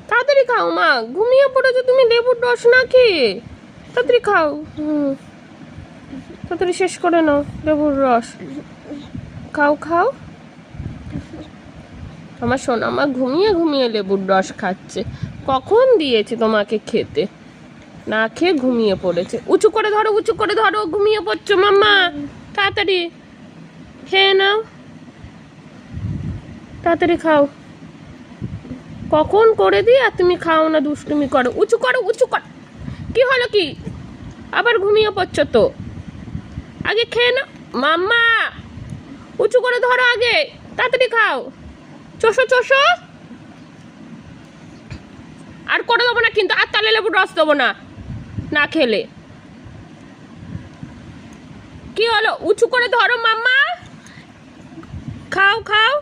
তাড়াতাড়ি খাও মা, ঘুমিয়ে পড়েছো তুমি লেবুর রস না খেয়ে। তাড়াতাড়ি খাও, তাড়াতাড়ি শেষ করে নাও লেবুর রস। খাও খাও। আমার সোনা মা ঘুমিয়ে ঘুমিয়ে লেবুর রস খাচ্ছে। কখন দিয়েছে তোমাকে খেতে? না খেয়ে ঘুমিয়ে পড়েছে। উঁচু করে ধরো, উঁচু করে ধরো, ঘুমিয়ে পড়ছো মাম্মা। তাড়াতাড়ি খেয়ে নাও, তাড়াতাড়ি খাও। কখন করে দিই আর তুমি খাও না, দুষ্টুমি করো। উঁচু করো, উঁচু কর। কি হলো কি? আবার ঘুমিয়ে পড়ছো তো? আগে খেয়ে নাও মাম্মা, উঁচু করে ধরো আগে, তাড়াতাড়ি খাও। চোষো চোষো। আর করে দেবো না কিন্তু, আর তালে লেবুর রস দেবো না না খেলে। কি হলো? উঁচু করে ধরো মাম্মা, খাও খাও।